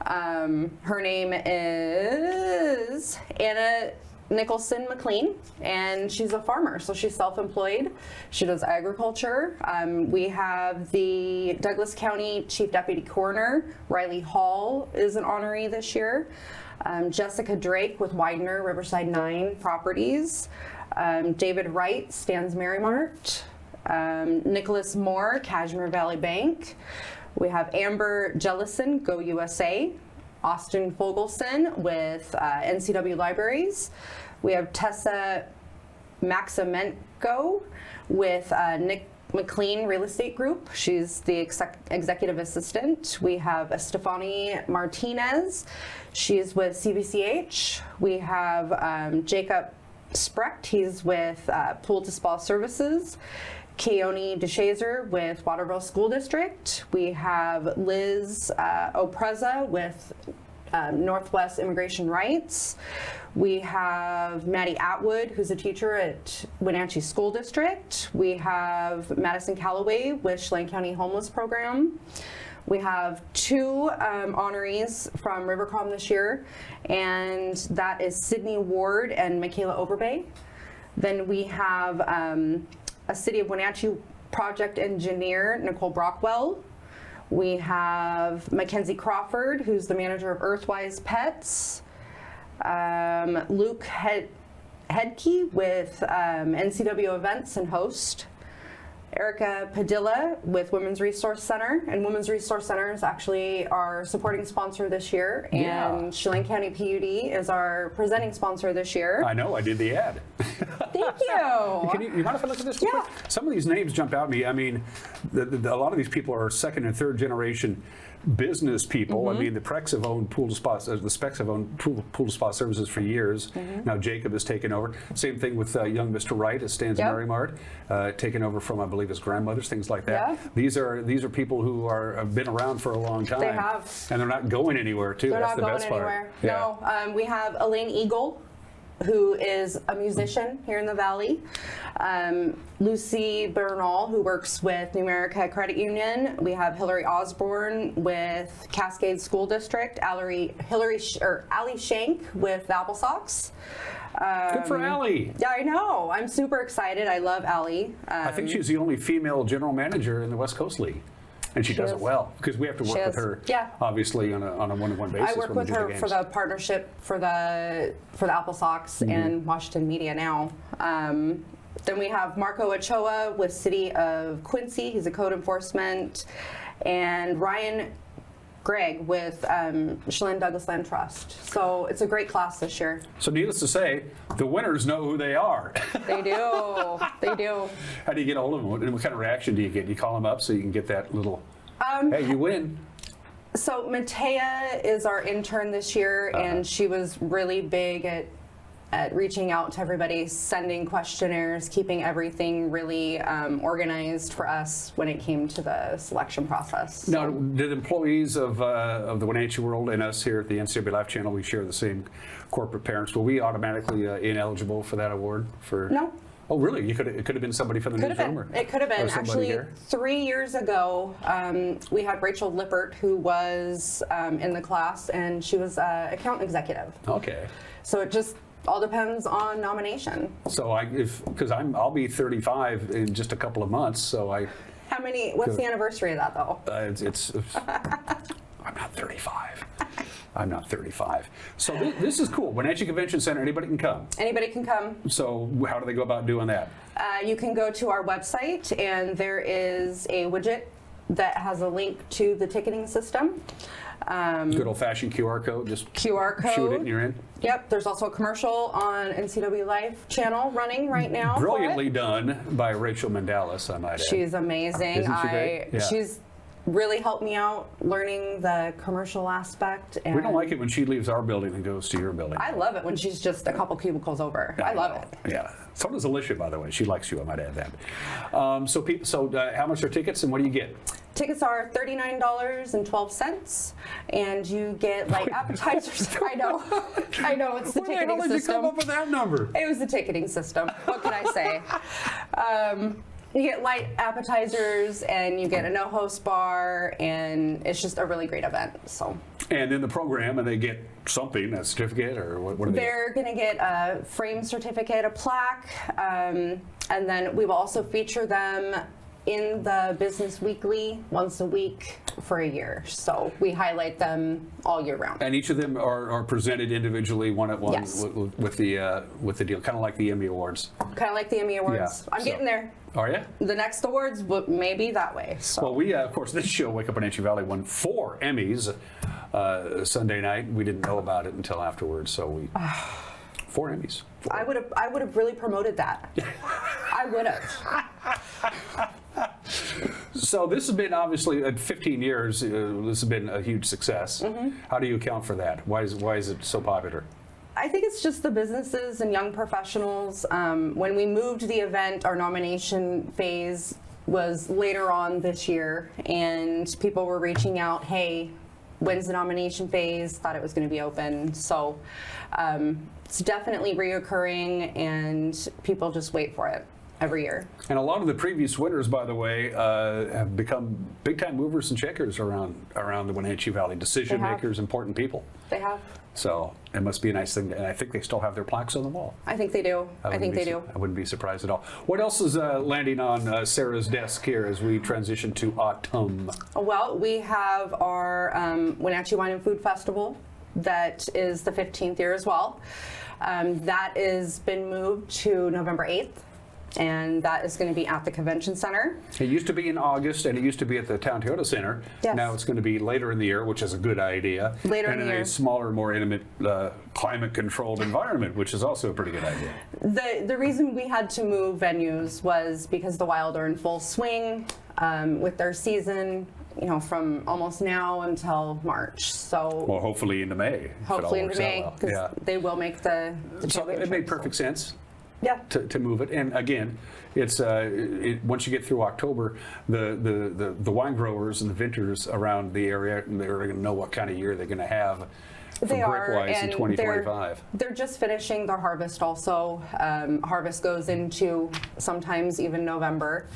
Her name is Anna Nicholson McLean, and she's a farmer, so she's self-employed. She does agriculture. We have the Douglas County Chief Deputy Coroner, Riley Hall, is an honoree this year. Jessica Drake with Widener Riverside 9 Properties. David Wright, Stan's Merrimart. Nicholas Moore, Cashmere Valley Bank. We have Amber Jellison, Go USA. Austin Fogelson with NCW Libraries. We have Tessa Maximenko with Nick McLean Real Estate Group. She's the executive assistant. We have Estefani Martinez. She's with CBCH. We have Jacob Sprecht. He's with Pool to Spa Services. Keone DeShazer with Waterville School District. We have Liz Opreza with Northwest Immigration Rights. We have Maddie Atwood, who's a teacher at Wenatchee School District. We have Madison Calloway with Chelan County Homeless Program. We have 2 honorees from Rivercom this year, and that is Sydney Ward and Michaela Overbay. Then we have a City of Wenatchee project engineer, Nicole Brockwell. We have Mackenzie Crawford, who's the manager of Earthwise Pets. Luke Hedke with NCW Events and host. Erica Padilla with Women's Resource Center, and Women's Resource Center is actually our supporting sponsor this year, and Chelan County PUD is our presenting sponsor this year. I know, I did the ad. Thank you. You mind if I look at this real quick? Some of these names jump out at me. I mean, a lot of these people are 2nd and 3rd generation business people. I mean, the Prex have owned Pool to Spa, the Specs have owned Pool to Spa Services for years. Now Jacob has taken over. Same thing with young Mr. Wright at Stan's Merrimart, taken over from, I believe, his grandmother's, things like that. These are people who have been around for a long time. They have. And they're not going anywhere, too. They're That's not the going best anywhere. part. No, we have Elaine Eagle, who is a musician here in the Valley. Lucy Bernal, who works with Numerica Credit Union. We have Hillary Osborne with Cascade School District. Allie Shank with the Apple Sox. Good for Allie. Yeah, I know. I'm super excited. I love Allie. I think she's the only female general manager in the West Coast League. And she does it well, because we have to work with her, obviously, on a one-to-one basis. I work with her for the partnership for the Apple Sox and Washington Media now. Then we have Marco Ochoa with City of Quincy. He's a code enforcement. And Ryan Gregg with Chelan Douglas Land Trust. So it's a great class this year. So needless to say, the winners know who they are. They do. They do. How do you get a hold of them? What kind of reaction do you get? You call them up so you can get that little, hey, you win. So Matea is our intern this year, and she was really big at reaching out to everybody, sending questionnaires, keeping everything really organized for us when it came to the selection process. Now, did employees of the Wenatchee World and us here at the NCWLIFE channel, we share the same corporate parents, were we automatically ineligible for that award? No. Oh, really? It could have been somebody from the newsroom? It could have been. Actually, 3 years ago, we had Rachel Lippert, who was in the class, and she was account executive. Okay. So it just all depends on nomination. So because I'll be 35 in just a couple of months, so what's the anniversary of that, though? I'm not 35. I'm not 35. So this is cool. Wenatchee Convention Center, anybody can come. Anybody can come. So how do they go about doing that? You can go to our website, and there is a widget that has a link to the ticketing system. Good old-fashioned QR code, just QR code. Shoot it and you're in. Yep, there's also a commercial on NCWLIFE channel running right now. Brilliantly done by Rachel Mendalis, I might add. She's amazing. Isn't she great? Yeah. She's really helped me out learning the commercial aspect. And we don't like it when she leaves our building and goes to your building. I love it when she's just a couple cubicles over. I love it. Yeah. So does Alicia, by the way. She likes you, I might add that. So how much are tickets and what do you get? Tickets are $39.12, and you get like appetizers. I know, it's the ticketing system. Where did you come up with that number? It was the ticketing system. What can I say? You get light appetizers, and you get a no-host bar, and it's just a really great event. So. And in the program, and they get something, a certificate, or what do they get? They're going to get a frame certificate, a plaque, and then we will also feature them in the Business Weekly once a week for a year. So we highlight them all year round. And each of them are presented individually, one at one, Yes. with the deal, kind of like the Emmy Awards. Kind of like the Emmy Awards. Yeah, I'm getting there. Are you? The next awards may be that way. So. Well, we, of course, this show, Wake Up Wenatchee Valley, won 4 Emmys Sunday night. We didn't know about it until afterwards, so we 4 Emmys. 4. I would have really promoted that. I would have. So this has been obviously 15 years. This has been a huge success. How do you account for that? Why is it so popular? I think it's just the businesses and young professionals. When we moved the event, our nomination phase was later on this year, and people were reaching out, hey, when's the nomination phase? Thought it was going to be open. So it's definitely reoccurring, and people just wait for it every year. And a lot of the previous winners, by the way, have become big-time movers and shakers around the Wenatchee Valley. Decision makers, important people. They have. So it must be a nice thing, and I think they still have their plaques on the wall. I think they do. I think they do. I wouldn't be surprised at all. What else is landing on Sarah's desk here as we transition to autumn? Well, we have our Wenatchee Wine and Food Festival. That is the 15th year as well. That has been moved to November 8th. And that is going to be at the Convention Center. It used to be in August, and it used to be at the Town Toyota Center. Yes. Now it's going to be later in the year, which is a good idea. Later in and the in year. a smaller, more intimate, climate-controlled environment, which is also a pretty good idea. The reason we had to move venues was because the Wild are in full swing with their season, you know, from almost now until March. So well, hopefully into May. Hopefully into May, because yeah. they will make the So it made perfect sense. Yeah. To move it, and again, it's once you get through October, the wine growers and the vintners around the area, they're going to know what kind of year they're going to have. They are, grape-wise in and 2025. they're just finishing their harvest also. Harvest goes into sometimes even November.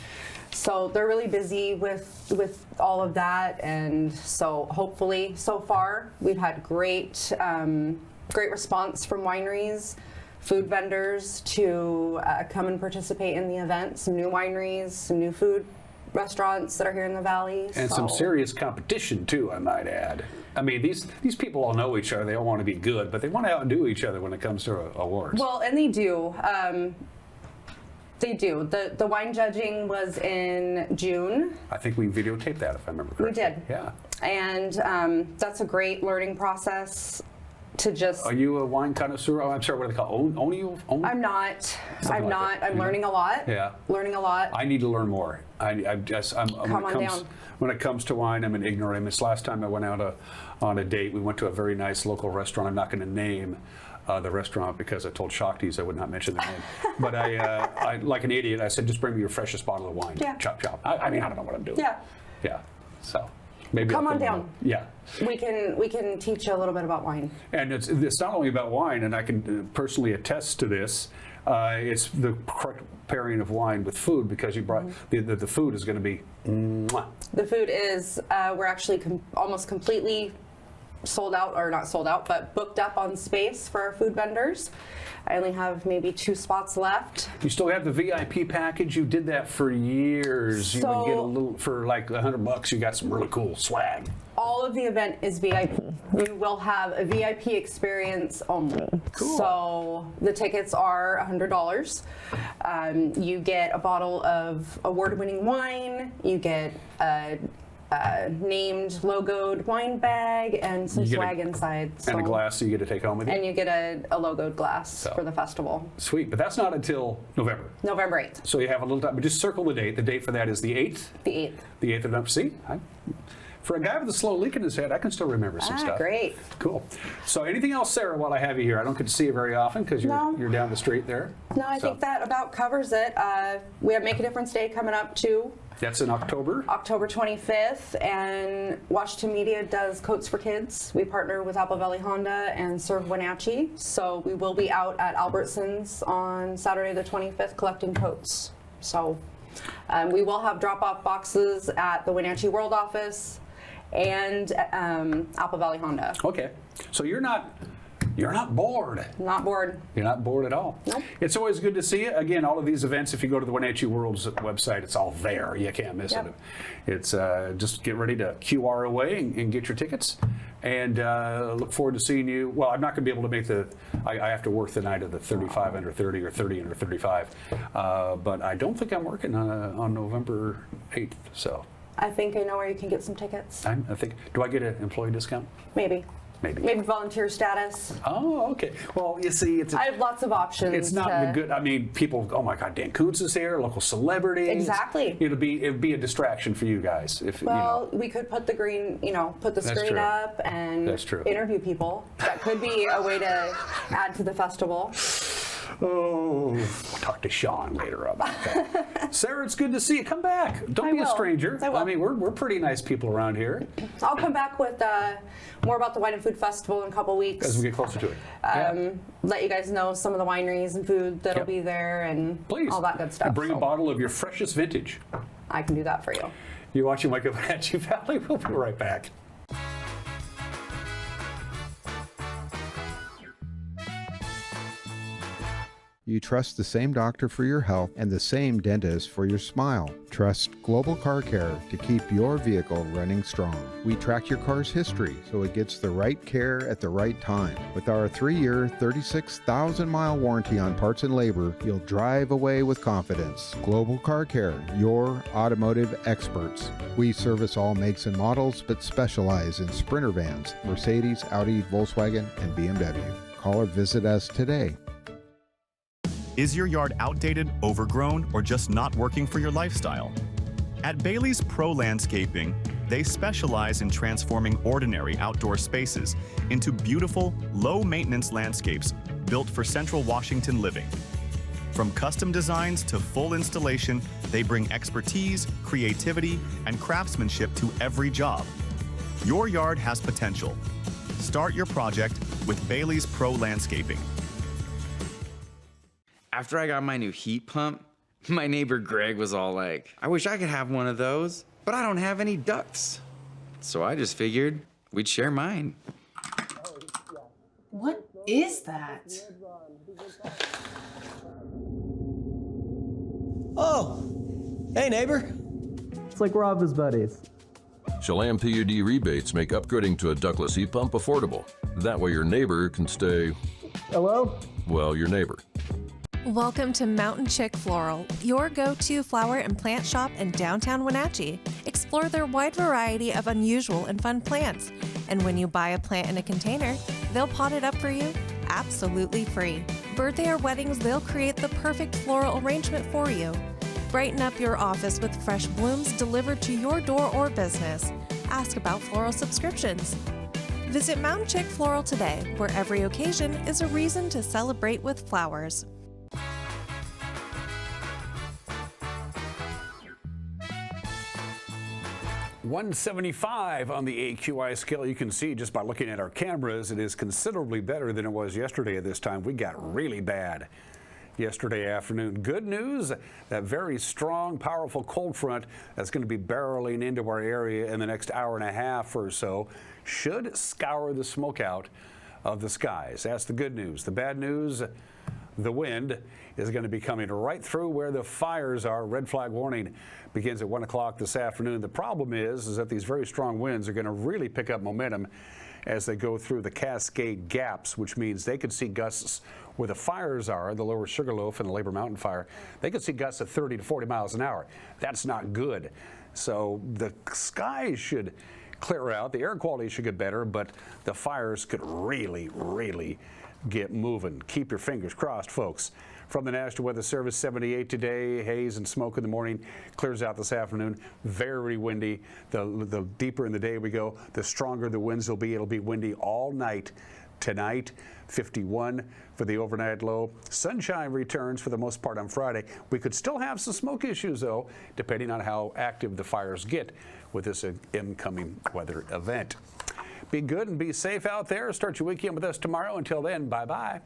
So they're really busy with all of that, and so hopefully, so far, we've had great response from wineries, food vendors to come and participate in the event, some new wineries, some new food restaurants that are here in the valley. And some serious competition too, I might add. I mean, these people all know each other. They all want to be good, but they want to outdo each other when it comes to awards. Well, and they do. They do. The wine judging was in June. I think we videotaped that, if I remember correctly. We did. Yeah. And that's a great learning process to just... Are you a wine connoisseur? Oh, I'm sorry, what do they call it? I'm not. Something I'm like not. that. I'm learning a lot. Yeah. Learning a lot. I need to learn more. I'm when it comes to wine, I'm an ignoramus. Last time I went out on a date, we went to a very nice local restaurant. I'm not going to name the restaurant because I told Shakti's I would not mention the name. But I, like an idiot, I said, just bring me your freshest bottle of wine. Yeah. Chop, chop. I mean, I don't know what I'm doing. Yeah. Yeah. So maybe Come I'll on figure it down. out. Yeah. We can teach you a little bit about wine. And it's not only about wine, and I can personally attest to this. It's the correct pairing of wine with food, because you brought the food is going to be mwah. The food is we're actually almost completely sold out, or not sold out, but booked up on space for our food vendors. I only have maybe 2 spots left. You still have the VIP package. You did that for years. You would get a little for like $100. You got some really cool swag. All of the event is VIP. You will have a VIP experience only. Cool. So the tickets are $100. You get a bottle of award-winning wine. You get a named logoed wine bag and some swag inside. And a glass so you get to take home with you. And you get a logoed glass for the festival. Sweet, but that's not until November. November 8th. So you have a little time, but just circle the date. The date for that is the 8th? The 8th. The 8th of November. See? For a guy with a slow leak in his head, I can still remember some stuff. Great. Cool. So anything else, Sarah, while I have you here? I don't get to see you very often because you're down the street there. No, I think that about covers it. We have Make a Difference Day coming up too. That's in October? October 25th, and Washington Media does Coats for Kids. We partner with Apple Valley Honda and Serve Wenatchee, so we will be out at Albertsons on Saturday the 25th collecting coats. So We will have drop-off boxes at the Wenatchee World office and Apple Valley Honda. Okay, so you're not bored. Not bored. You're not bored at all. Nope. It's always good to see you. Again, all of these events, if you go to the Wenatchee World's website, it's all there. You can't miss it. It's just get ready to QR away and get your tickets. And look forward to seeing you. Well, I'm not going to be able to make I have to work the night of the 35 under 30 or 30 under 35. But I don't think I'm working on November 8th. So I think I know where you can get some tickets. I think, do I get an employee discount? Maybe. Maybe volunteer status. Oh, okay. Well, you see, I have lots of options. It's not the good. I mean, people. Oh my God, Dan Koontz is here. Local celebrities. Exactly. It'd be a distraction for you guys if we could put the screen up and interview people. That could be a way to add to the festival. Oh, we'll talk to Sean later about that. Sarah, it's good to see you. Come back. Don't be a stranger. I will. I mean, we're pretty nice people around here. I'll come back with more about the Wine and Food Festival in a couple weeks. As we get closer to it. Let you guys know some of the wineries and food that'll be there and all that good stuff. And bring a bottle of your freshest vintage. I can do that for you. You're watching Wake Up Wenatchee Valley. We'll be right back. You trust the same doctor for your health and the same dentist for your smile. Trust Global Car Care to keep your vehicle running strong. We track your car's history so it gets the right care at the right time. With our 3-year, 36,000-mile warranty on parts and labor, you'll drive away with confidence. Global Car Care, your automotive experts. We service all makes and models, but specialize in Sprinter vans, Mercedes, Audi, Volkswagen, and BMW. Call or visit us today. Is your yard outdated, overgrown, or just not working for your lifestyle? At Bailey's Pro Landscaping, they specialize in transforming ordinary outdoor spaces into beautiful, low-maintenance landscapes built for Central Washington living. From custom designs to full installation, they bring expertise, creativity, and craftsmanship to every job. Your yard has potential. Start your project with Bailey's Pro Landscaping. After I got my new heat pump, my neighbor Greg was all like, I wish I could have one of those, but I don't have any ducts. So I just figured we'd share mine. What is that? Oh, hey neighbor. It's like we're office buddies. Chelan PUD rebates make upgrading to a ductless heat pump affordable. That way your neighbor can stay... Hello? Well, your neighbor. Welcome to Mountain Chick Floral, your go-to flower and plant shop in downtown Wenatchee. Explore their wide variety of unusual and fun plants. And when you buy a plant in a container, they'll pot it up for you absolutely free. Birthday or weddings, they'll create the perfect floral arrangement for you. Brighten up your office with fresh blooms delivered to your door or business. Ask about floral subscriptions. Visit Mountain Chick Floral today, where every occasion is a reason to celebrate with flowers. .175 on the AQI scale. You can see just by looking at our cameras, it is considerably better than it was yesterday at this time. We got really bad yesterday afternoon. Good news, that very strong, powerful cold front that's going to be barreling into our area in the next hour and a half or so should scour the smoke out of the skies. That's the good news. The bad news, the wind is going to be coming right through where the fires are. Red flag warning begins at 1 o'clock this afternoon. The problem is that these very strong winds are going to really pick up momentum as they go through the Cascade Gaps, which means they could see gusts where the fires are, the Lower Sugarloaf and the Labor Mountain Fire. They could see gusts of 30 to 40 miles an hour. That's not good. So the skies should clear out. The air quality should get better, but the fires could really, really get moving. Keep your fingers crossed, folks. From the National Weather Service, 78 today, haze and smoke in the morning, clears out this afternoon. Very windy. The deeper in the day we go, the stronger the winds will be. It'll be windy all night tonight. 51 for the overnight low. Sunshine returns for the most part on Friday. We could still have some smoke issues, though, depending on how active the fires get with this incoming weather event. Be good and be safe out there. Start your weekend with us tomorrow. Until then, bye-bye.